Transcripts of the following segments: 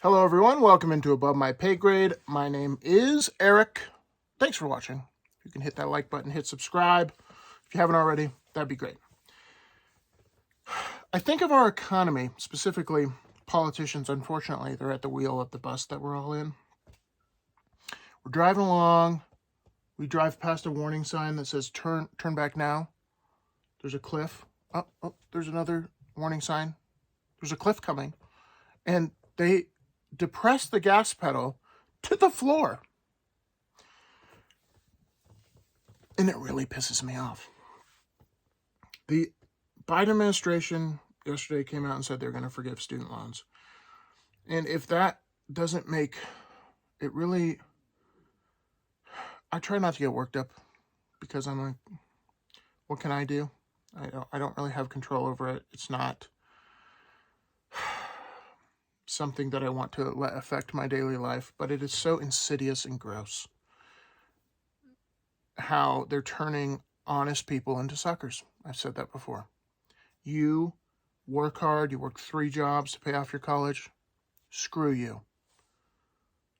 Hello everyone, welcome into Above My Pay Grade. My name is Eric. Thanks for watching. If you can hit that like button, hit subscribe. If you haven't already, that'd be great. I think of our economy, specifically politicians, unfortunately, they're at the wheel of the bus that we're all in. We're driving along, we drive past a warning sign that says turn back now. There's a cliff. Oh, there's another warning sign. There's a cliff coming. And they depress the gas pedal to the floor. And it really pisses me off. The Biden administration yesterday came out and said they're going to forgive student loans. And if that doesn't make it really, I try not to get worked up because I'm like, what can I do? I don't really have control over it. It's not something that I want to let affect my daily life, but it is so insidious and gross how they're turning honest people into suckers. I've said that before. You work hard, you work 3 jobs to pay off your college. Screw you.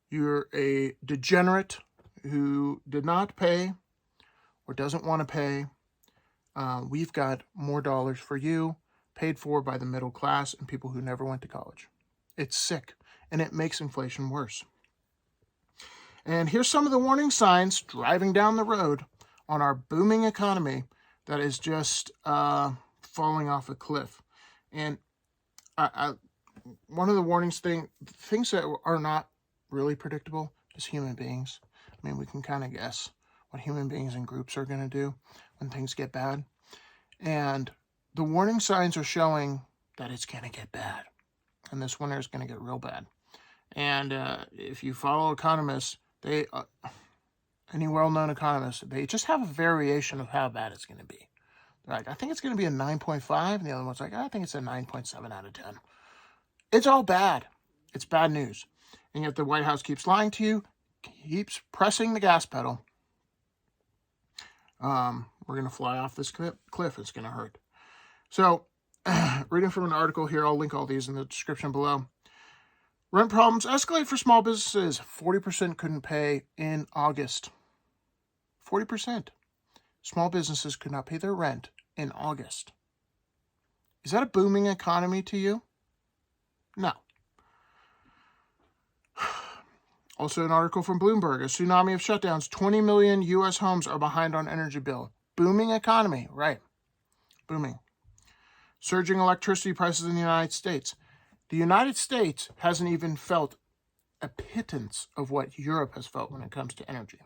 You're a degenerate who did not pay or doesn't want to pay. We've got more dollars for you, paid for by the middle class and people who never went to college. It's sick, and it makes inflation worse. And here's some of the warning signs driving down the road on our booming economy that is just falling off a cliff. And one of the warnings things that are not really predictable is human beings. I mean, we can kind of guess what human beings and groups are going to do when things get bad. And the warning signs are showing that it's going to get bad. And this winter is going to get real bad. And if you follow economists, any well-known economists, they just have a variation of how bad it's going to be. They're like, I think it's going to be a 9.5, and the other one's like, I think it's a 9.7 out of 10. It's all bad. It's bad news. And yet the White House keeps lying to you, keeps pressing the gas pedal. We're going to fly off this cliff. It's going to hurt. So, reading from an article here, I'll link all these in the description below. Rent problems escalate for small businesses. 40% couldn't pay in August. 40%. Small businesses could not pay their rent in August. Is that a booming economy to you? No. Also an article from Bloomberg. A tsunami of shutdowns. 20 million U.S. homes are behind on energy bill. Booming economy. Right. Booming. Surging electricity prices in the United States. The United States hasn't even felt a pittance of what Europe has felt when it comes to energy.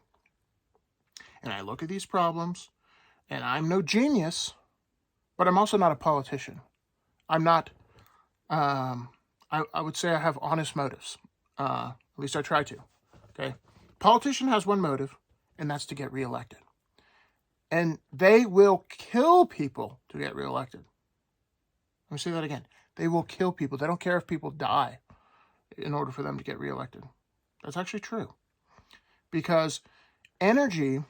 And I look at these problems, and I'm no genius, but I'm also not a politician. I'm not, I would say I have honest motives. At least I try to, okay? Politician has one motive, and that's to get reelected. And they will kill people to get reelected. Let me say that again. They will kill people. They don't care if people die in order for them to get reelected. That's actually true. Because energy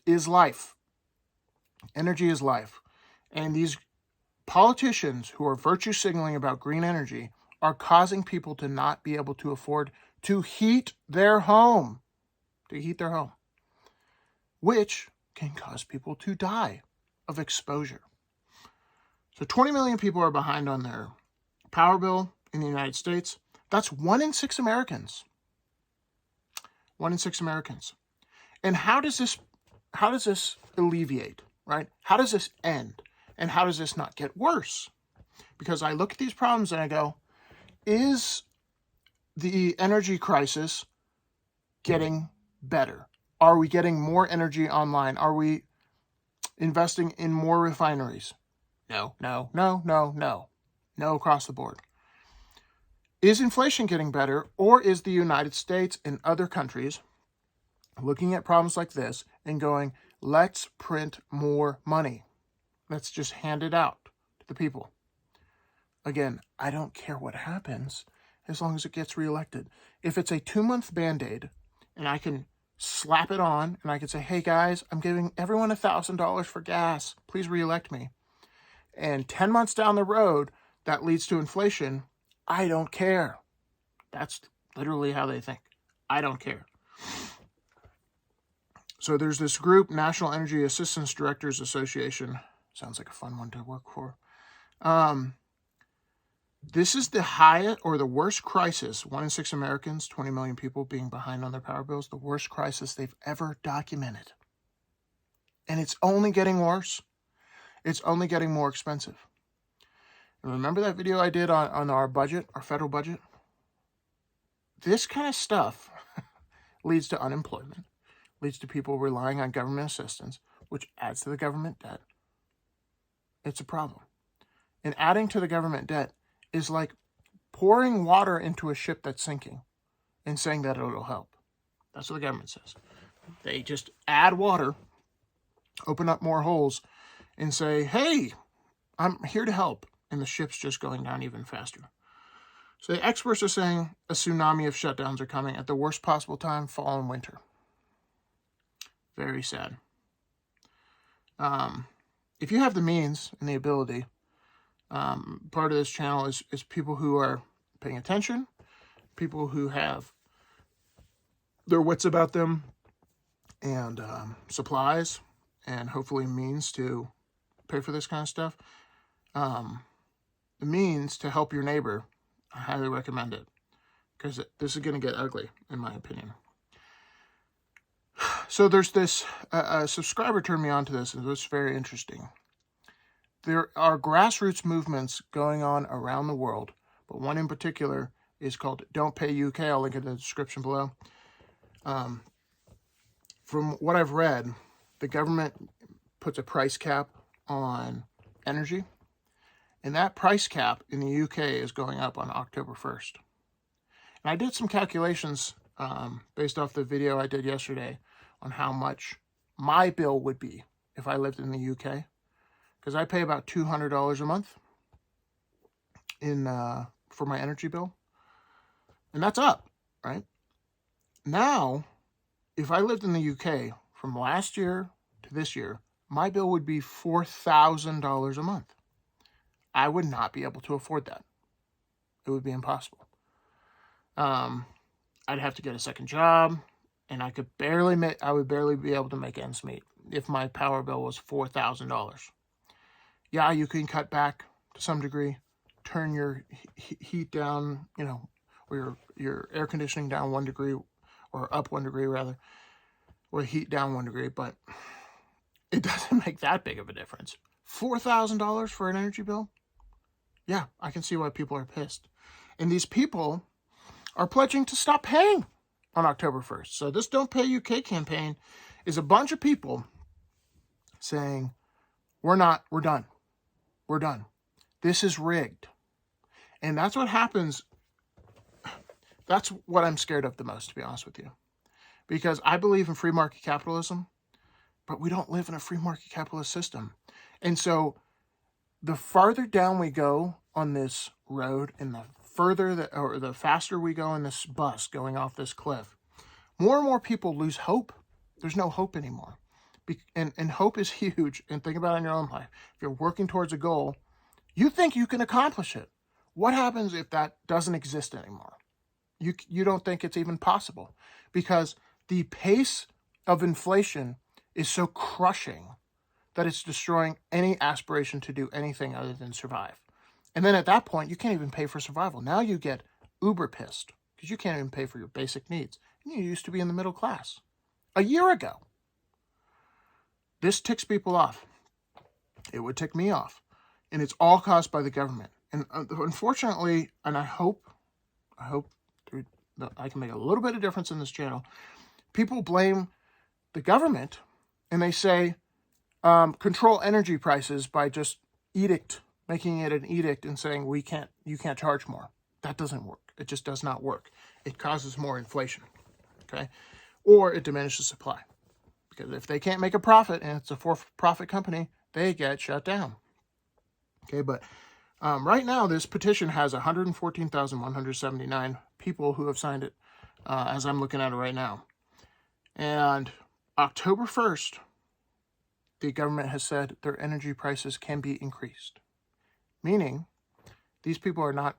is life. Energy is life. And these politicians who are virtue signaling about green energy are causing people to not be able to afford to heat their home. Which can cause people to die of exposure. So 20 million people are behind on their power bill in the United States. That's 1 in 6 Americans. 1 in 6 Americans. And how does this alleviate, right? How does this end? And how does this not get worse? Because I look at these problems and I go, is the energy crisis getting better? Are we getting more energy online? Are we investing in more refineries? No across the board. Is inflation getting better, or is the United States and other countries looking at problems like this and going, let's print more money. Let's just hand it out to the people. Again, I don't care what happens as long as it gets reelected. If it's a 2-month Band-Aid and I can slap it on and I can say, hey guys, I'm giving everyone $1,000 for gas. Please reelect me. And 10 months down the road, that leads to inflation. I don't care. That's literally how they think. I don't care. So there's this group, National Energy Assistance Directors Association. Sounds like a fun one to work for. This is the highest or the worst crisis, 1 in 6 Americans, 20 million people being behind on their power bills, the worst crisis they've ever documented. And it's only getting worse. It's only getting more expensive. And remember that video I did on our budget, our federal budget? This kind of stuff leads to unemployment, leads to people relying on government assistance, which adds to the government debt. It's a problem. And adding to the government debt is like pouring water into a ship that's sinking and saying that it'll help. That's what the government says. They just add water, open up more holes, and say, hey, I'm here to help. And the ship's just going down even faster. So the experts are saying a tsunami of shutdowns are coming at the worst possible time, fall and winter. Very sad. If you have the means and the ability, part of this channel is people who are paying attention, people who have their wits about them, and supplies, and hopefully means to pay for this kind of stuff. The means to help your neighbor, I highly recommend it, because this is going to get ugly, in my opinion. So there's this, a subscriber turned me on to this, and it was very interesting. There are grassroots movements going on around the world, but one in particular is called Don't Pay UK. I'll link it in the description below. From what I've read, the government puts a price cap on energy, and that price cap in the UK is going up on October 1st. And I did some calculations based off the video I did yesterday on how much my bill would be if I lived in the UK. Because I pay about $200 a month for my energy bill. And that's up, right? Now, if I lived in the UK from last year to this year, my bill would be $4,000 a month. I would not be able to afford that. It would be impossible. I'd have to get a second job, and I would barely be able to make ends meet if my power bill was $4,000. Yeah, you can cut back to some degree, turn your heat down, or your air conditioning down 1 degree, or up 1 degree rather, or heat down 1 degree, but it doesn't make that big of a difference. $4,000 for an energy bill? Yeah, I can see why people are pissed. And these people are pledging to stop paying on October 1st. So this Don't Pay UK campaign is a bunch of people saying, we're done. We're done. This is rigged. And that's what happens. That's what I'm scared of the most, to be honest with you. Because I believe in free market capitalism, but we don't live in a free market capitalist system. And so the farther down we go on this road, and the faster we go in this bus going off this cliff, more and more people lose hope. There's no hope anymore. And hope is huge. And think about it in your own life. If you're working towards a goal, you think you can accomplish it. What happens if that doesn't exist anymore? You don't think it's even possible, because the pace of inflation is so crushing that it's destroying any aspiration to do anything other than survive. And then at that point, you can't even pay for survival. Now you get uber pissed because you can't even pay for your basic needs. And you used to be in the middle class a year ago. This ticks people off. It would tick me off. And it's all caused by the government. And unfortunately, and I hope that I can make a little bit of difference in this channel, people blame the government and they say, control energy prices by just making it an edict and saying you can't charge more. That doesn't work. It just does not work. It causes more inflation, okay? Or it diminishes supply. Because if they can't make a profit and it's a for-profit company, they get shut down. Okay, but right now this petition has 114,179 people who have signed it as I'm looking at it right now. And October 1st, the government has said their energy prices can be increased. Meaning, these people are not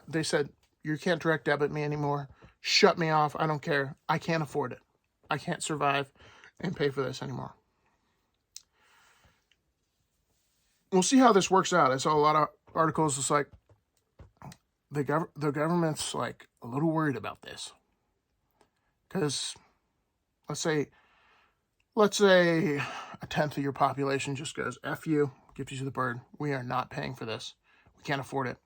they said You can't direct debit me anymore. Shut me off. I don't care. I can't afford it. I can't survive and pay for this anymore. We'll see how this works out. I saw a lot of articles. It's like the government's like a little worried about this. Because let's say a tenth of your population just goes, F you, gives you the bird. We are not paying for this. We can't afford it.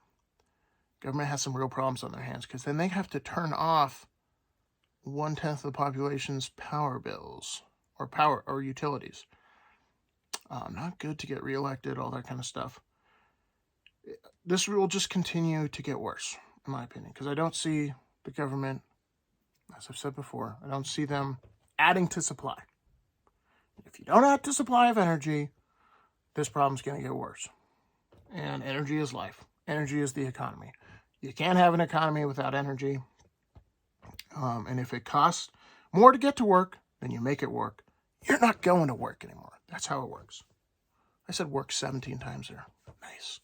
Government has some real problems on their hands because then they have to turn off 1/10 of the population's power bills or utilities. Not good to get reelected, all that kind of stuff. This will just continue to get worse, in my opinion, because I don't see the government, as I've said before, I don't see them adding to supply. If you don't add to supply of energy, this problem's going to get worse. And energy is life. Energy is the economy. You can't have an economy without energy. And if it costs more to get to work than you make it work, you're not going to work anymore. That's how it works. I said work 17 times there. Nice.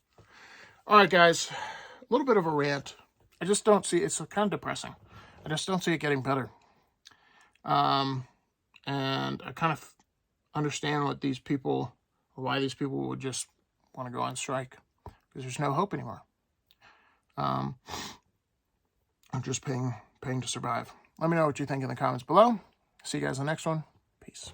All right, guys. A little bit of a rant. I just don't see, it's kind of depressing. I just don't see it getting better. And I kind of understand what these people, or why these people would just want to go on strike. Because there's no hope anymore. I'm just paying to survive. Let me know what you think in the comments below. See you guys in the next one. Peace.